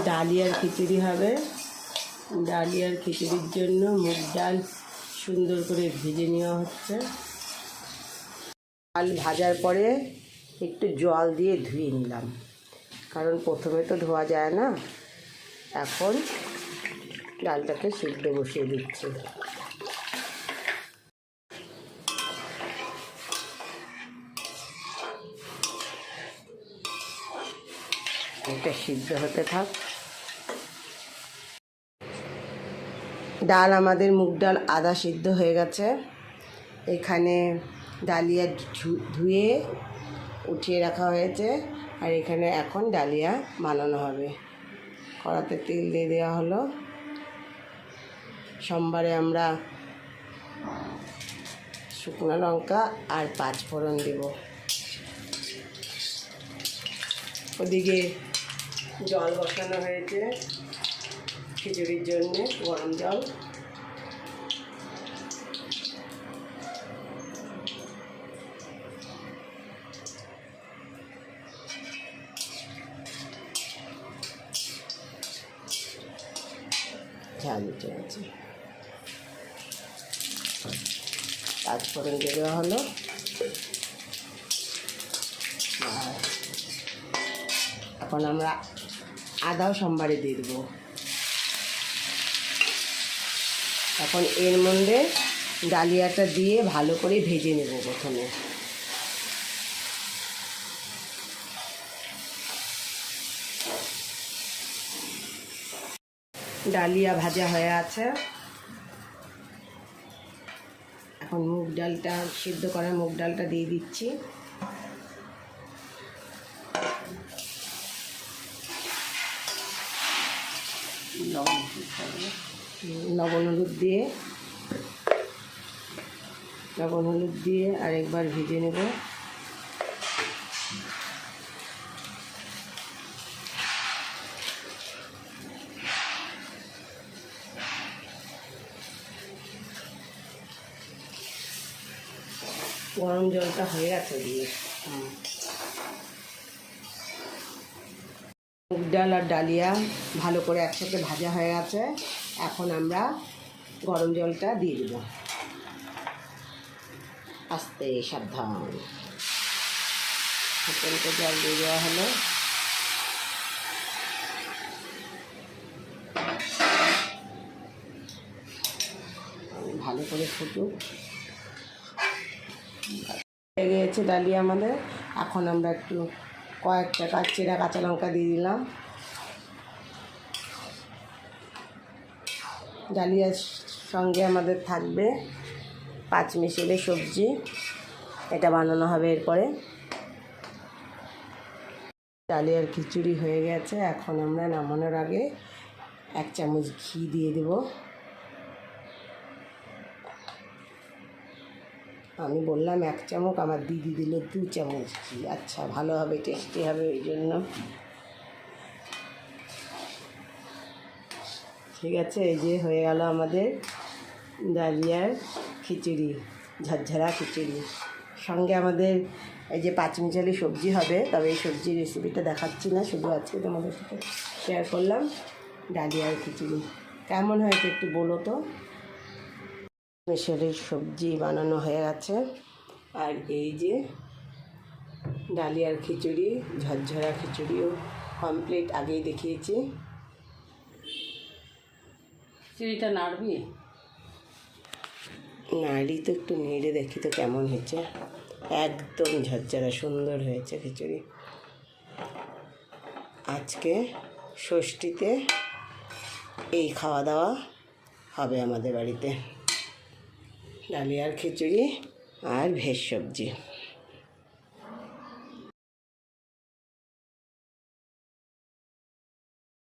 ডালিয়ার খিচুড়ি হবে। ডালিয়ার খিচুড়ির জন্য মুগ ডাল সুন্দর করে ভেজে নেওয়া হচ্ছে। ডাল ভাজার পরে একটু জল দিয়ে ধুয়ে নিলাম, কারণ প্রথমে তো ধোয়া যায় না। এখন ডালটাকে সিদ্ধ বসিয়ে দিচ্ছি। এটা সিদ্ধ হতে থাক। ডাল আমাদের মুগ ডাল আধা সিদ্ধ হয়ে গেছে। এখানে ডালিয়া ধুয়ে উঠিয়ে রাখা হয়েছে, আর এখানে এখন ডালিয়া বানানো হবে। কড়াতে তেল দিয়ে দেওয়া হলো। সোমবারে আমরা শুকনো লঙ্কা আর 5 ফোড়ন দেব। ওদিকে জল বসানো হয়েছে খিচুড়ির জন্য, গরম জল। ঝাল উঠে আছে, 5 ফোড়ন দিয়ে দেওয়া হলো। এখন আমরা আদাও সোমবারে দিয়ে দেবো। এখন এর মধ্যে ডালিয়াটা দিয়ে ভালো করে ভেজে নেব। প্রথমে ডালিয়া ভাজা হয়ে আছে। এখন মুগ ডালটা, সিদ্ধ করা মুগ ডালটা দিয়ে দিচ্ছি। লবণ হলুদ দিয়ে আরেকবার ভেজে নেব। গরম জলটা হয়ে গেছে দিয়ে মুগ ডাল আর ডালিয়া ভালো করে একসাথে ভাজা হয়ে গেছে। এখন আমরা গরম জলটা দিয়ে দেব। আস্তে সাবধান ফুটন্ত জল দিয়ে দেওয়া হলো। ভালো করে ফুটুক। হয়ে গিয়েছে ডালিয়া আমাদের। এখন আমরা একটু কয়েকটা চেরা কাঁচা লঙ্কা দিয়ে দিলাম। ডালিয়ার সঙ্গে আমাদের থাকবে 5 মিশালি সবজি, এটা বানানো হবে এরপরে। ডালিয়ার খিচুড়ি হয়ে গেছে। এখন আমরা নামানোর আগে 1 চামচ ঘি দিয়ে দেব। আমি বললাম 1 চামচ, আমার দিদি দিল 2 চামচ ঘি। আচ্ছা, ভালো হবে, টেস্টি হবে, ওই জন্য। ঠিক আছে, এই যে হয়ে গেল আমাদের ডালিয়ার খিচুড়ি, ঝরঝরা খিচুড়ি। সঙ্গে আমাদের এই যে 5 মিশালি সবজি হবে, তবে এই সবজির রেসিপিটা দেখাচ্ছি না, শুধু আজকে তোমাদের সাথে শেয়ার করলাম। ডালিয়ার খিচুড়ি কেমন হয়েছে একটু বলো তো। মিশালি সবজি বানানো হয়ে গেছে, আর এই যে ডালিয়ার খিচুড়ি, ঝরঝরা খিচুড়িও কমপ্লিট, আগেই দেখিয়েছি। খিচুড়িটা নাড়বি? নাড়ি তো, একটু নেড়ে দেখি তো কেমন হয়েছে। একদম ঝরঝরা সুন্দর হয়েছে খিচুড়ি। আজকে ষষ্ঠীতে এই খাওয়া দাওয়া হবে আমাদের বাড়িতে, ডালিয়ার খিচুড়ি আর ভেজ সবজি।